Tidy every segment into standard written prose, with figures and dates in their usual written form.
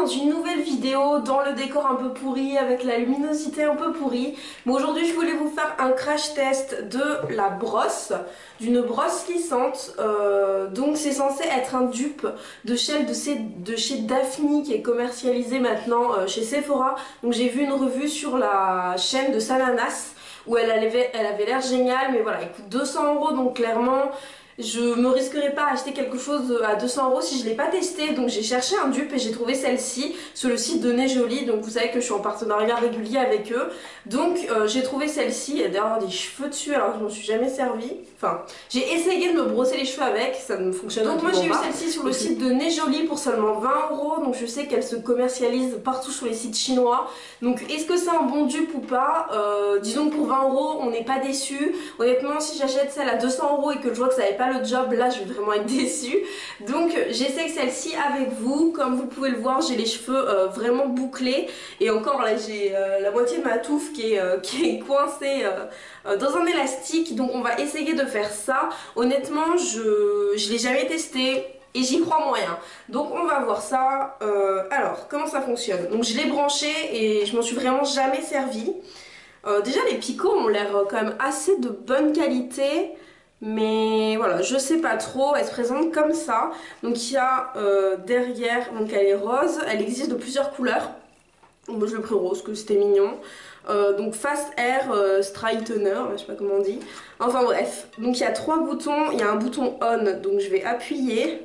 dans une nouvelle vidéo dans le décor un peu pourri avec la luminosité un peu pourrie. Mais aujourd'hui je voulais vous faire un crash test de la brosse, d'une brosse lissante. Donc c'est censé être un dupe de chez Daphne qui est commercialisé maintenant chez Sephora. Donc j'ai vu une revue sur la chaîne de Salanas où elle avait l'air géniale, mais voilà, elle coûte 200 € donc clairement je me risquerais pas à acheter quelque chose à 200 € si je l'ai pas testé. Donc j'ai cherché un dupe et j'ai trouvé celle-ci sur le site de Nez Jolie. Donc vous savez que je suis en partenariat régulier avec eux. Donc j'ai trouvé celle-ci. Il y a d'ailleurs des cheveux dessus alors que je m'en suis jamais servi. Enfin, j'ai essayé de me brosser les cheveux avec, ça ne fonctionne pas. Donc moi j'ai eu celle-ci sur le site de Nez Jolie pour seulement 20 €. Donc je sais qu'elle se commercialise partout sur les sites chinois. Donc est-ce que c'est un bon dupe ou pas? Disons que pour 20 € on n'est pas déçu. Honnêtement, si j'achète celle à 200 € et que je vois que ça n'avait pas le job, là je vais vraiment être déçue. Donc j'essaie celle-ci avec vous. Comme vous pouvez le voir, j'ai les cheveux vraiment bouclés et encore là j'ai la moitié de ma touffe qui est coincée dans un élastique. Donc on va essayer de faire ça. Honnêtement je l'ai jamais testé et j'y crois moyen. Donc on va voir ça. Alors comment ça fonctionne? Donc je l'ai branché et je m'en suis vraiment jamais servi. Déjà les picots ont l'air quand même assez de bonne qualité. Mais voilà, je sais pas trop, elle se présente comme ça. Donc il y a derrière, donc elle est rose, elle existe de plusieurs couleurs. Moi je l'ai pris rose, que c'était mignon. Donc Fast Air Straightener, je sais pas comment on dit. Enfin bref, donc il y a 3 boutons, il y a un bouton on, donc je vais appuyer.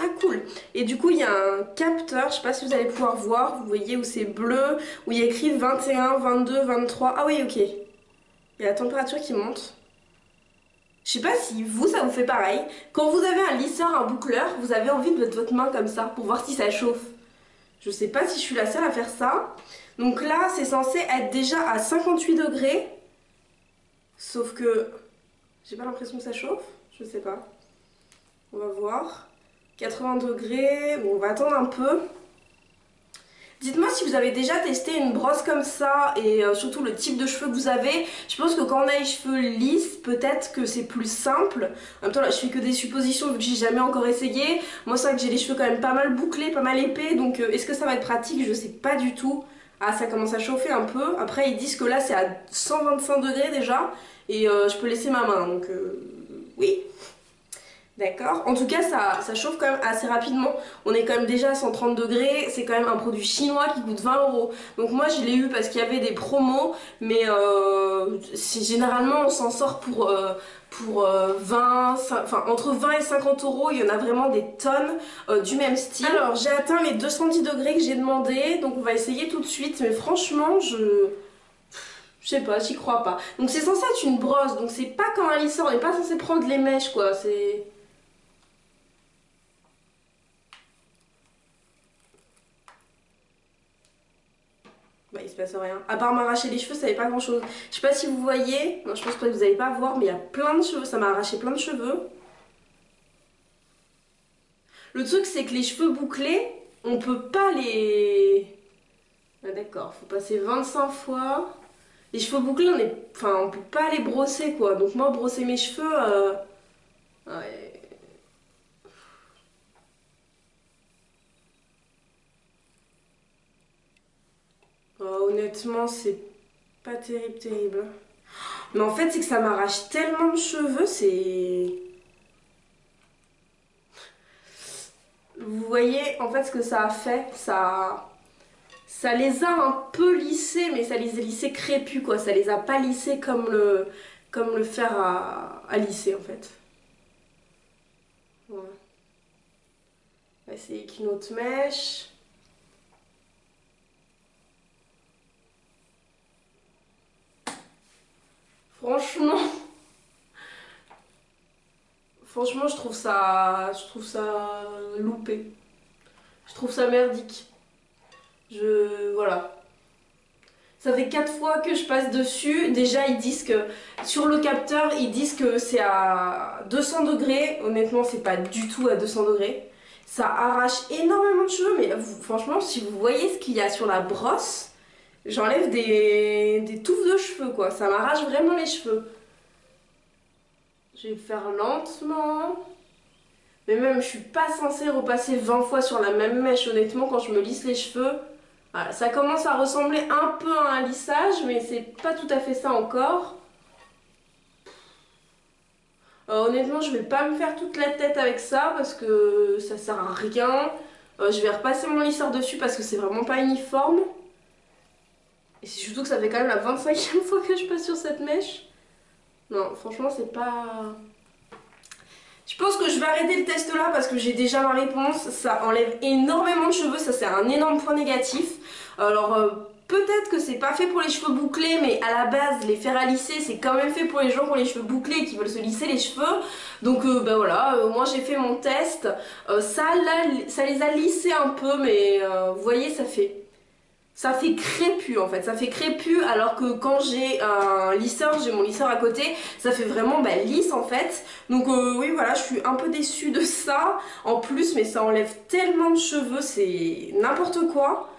Ah cool. Et du coup il y a un capteur, je sais pas si vous allez pouvoir voir, vous voyez où c'est bleu, où il y a écrit 21, 22, 23. Ah oui ok, il y a la température qui monte. Je sais pas si vous, ça vous fait pareil. Quand vous avez un lisseur, un boucleur, vous avez envie de mettre votre main comme ça pour voir si ça chauffe. Je sais pas si je suis la seule à faire ça. Donc là, c'est censé être déjà à 58 degrés. Sauf que j'ai pas l'impression que ça chauffe. Je sais pas. On va voir. 80 degrés. Bon, on va attendre un peu. Dites-moi si vous avez déjà testé une brosse comme ça et surtout le type de cheveux que vous avez. Je pense que quand on a les cheveux lisses, peut-être que c'est plus simple. En même temps là je fais que des suppositions vu que j'ai jamais encore essayé. Moi c'est vrai que j'ai les cheveux quand même pas mal bouclés, pas mal épais. Donc est-ce que ça va être pratique? Je sais pas du tout. Ah ça commence à chauffer un peu. Après ils disent que là c'est à 125 degrés déjà. Et je peux laisser ma main donc oui. D'accord. En tout cas, ça chauffe quand même assez rapidement. On est quand même déjà à 130 degrés. C'est quand même un produit chinois qui coûte 20 €. Donc moi, je l'ai eu parce qu'il y avait des promos. Mais généralement, on s'en sort pour 20, enfin entre 20 et 50 €. Il y en a vraiment des tonnes du même style. Alors, j'ai atteint les 210 degrés que j'ai demandé. Donc on va essayer tout de suite. Mais franchement, je sais pas, j'y crois pas. Donc c'est censé être une brosse. Donc c'est pas comme un lisseur. On n'est pas censé prendre les mèches, quoi. C'est... Bah, il se passe rien. À part m'arracher les cheveux, ça n'avait pas grand chose. Je sais pas si vous voyez. Non, je pense que vous n'allez pas voir, mais il y a plein de cheveux. Ça m'a arraché plein de cheveux. Le truc, c'est que les cheveux bouclés, on peut pas les... Ah, d'accord, faut passer 25 fois. Les cheveux bouclés, on peut pas les brosser, quoi. Donc moi, brosser mes cheveux... Ouais. Honnêtement, c'est pas terrible, terrible. Mais en fait, c'est que ça m'arrache tellement de cheveux, c'est... Vous voyez, en fait, ce que ça a fait, ça les a un peu lissés, mais ça les a lissés crépus, quoi. Ça les a pas lissés comme le fer à lisser, en fait. Ouais. On va essayer avec une autre mèche. Franchement... Franchement, je trouve ça loupé. Je trouve ça merdique. Voilà. Ça fait 4 fois que je passe dessus. Déjà, ils disent que sur le capteur, ils disent que c'est à 200 degrés. Honnêtement, c'est pas du tout à 200 degrés. Ça arrache énormément de cheveux, mais franchement, si vous voyez ce qu'il y a sur la brosse, j'enlève des touffes de cheveux, quoi. Ça m'arrache vraiment les cheveux. Je vais faire lentement. Mais même, je suis pas censée repasser 20 fois sur la même mèche, honnêtement, quand je me lisse les cheveux. Voilà, ça commence à ressembler un peu à un lissage, mais c'est pas tout à fait ça encore. Honnêtement, je vais pas me faire toute la tête avec ça parce que ça sert à rien. Je vais repasser mon lisseur dessus parce que c'est vraiment pas uniforme. Et c'est surtout que ça fait quand même la 25e fois que je passe sur cette mèche. Non, franchement, c'est pas... Je pense que je vais arrêter le test là parce que j'ai déjà ma réponse. Ça enlève énormément de cheveux, ça c'est un énorme point négatif. Alors peut-être que c'est pas fait pour les cheveux bouclés, mais à la base les fer à lisser c'est quand même fait pour les gens qui ont les cheveux bouclés et qui veulent se lisser les cheveux. Donc ben voilà, moi j'ai fait mon test. Ça les a lissés un peu, mais vous voyez ça fait crépu en fait, ça fait crépu alors que quand j'ai un lisseur, j'ai mon lisseur à côté, ça fait vraiment bah, lisse en fait. Donc oui voilà, je suis un peu déçue de ça en plus, mais ça enlève tellement de cheveux, c'est n'importe quoi.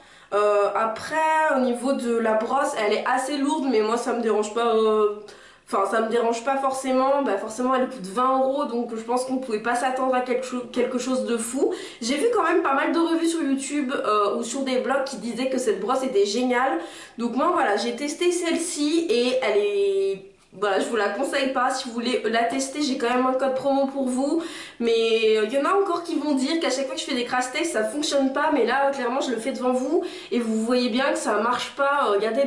Après au niveau de la brosse, elle est assez lourde mais moi ça me dérange pas. Enfin, ça me dérange pas forcément, bah forcément elle coûte 20 euros donc je pense qu'on pouvait pas s'attendre à quelque chose de fou. J'ai vu quand même pas mal de revues sur YouTube ou sur des blogs qui disaient que cette brosse était géniale. Donc moi voilà, j'ai testé celle-ci et elle est... Voilà, je vous la conseille pas, si vous voulez la tester, j'ai quand même un code promo pour vous. Mais il y en a encore qui vont dire qu'à chaque fois que je fais des crash tests, ça fonctionne pas. Mais là, clairement, je le fais devant vous et vous voyez bien que ça marche pas. Regardez,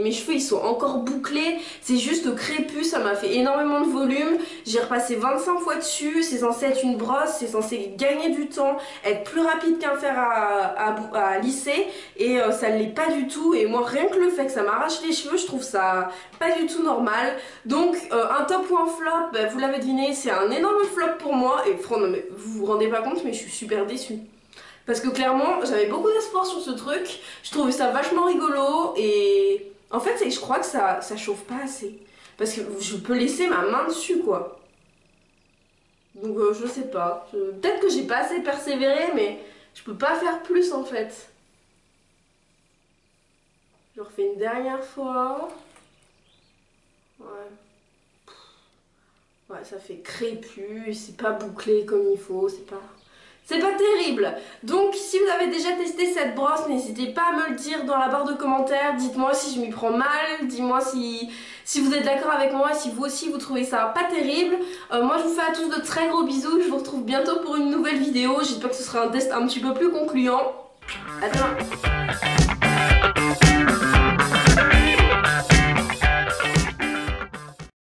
mes cheveux, ils sont encore bouclés. C'est juste crépus, ça m'a fait énormément de volume. J'ai repassé 25 fois dessus. C'est censé être une brosse, c'est censé gagner du temps, être plus rapide qu'un fer à lisser. Et ça ne l'est pas du tout. Et moi, rien que le fait que ça m'arrache les cheveux, je trouve ça pas du tout normal. Donc un top ou un flop, bah, vous l'avez deviné, c'est un énorme flop pour moi. Et franchement, mais vous vous rendez pas compte, mais je suis super déçue. Parce que clairement, j'avais beaucoup d'espoir sur ce truc. Je trouvais ça vachement rigolo. Et en fait, c'est que je crois que ça chauffe pas assez. Parce que je peux laisser ma main dessus, quoi. Donc je sais pas. Peut-être que j'ai pas assez persévéré, mais je peux pas faire plus en fait. Je refais une dernière fois. Ouais. Ouais, ça fait crépu, c'est pas bouclé comme il faut, c'est pas terrible. Donc si vous avez déjà testé cette brosse, n'hésitez pas à me le dire dans la barre de commentaires. Dites-moi si je m'y prends mal, dites-moi si vous êtes d'accord avec moi, si vous aussi vous trouvez ça pas terrible. Moi je vous fais à tous de très gros bisous, je vous retrouve bientôt pour une nouvelle vidéo. J'espère que ce sera un test un petit peu plus concluant. À demain.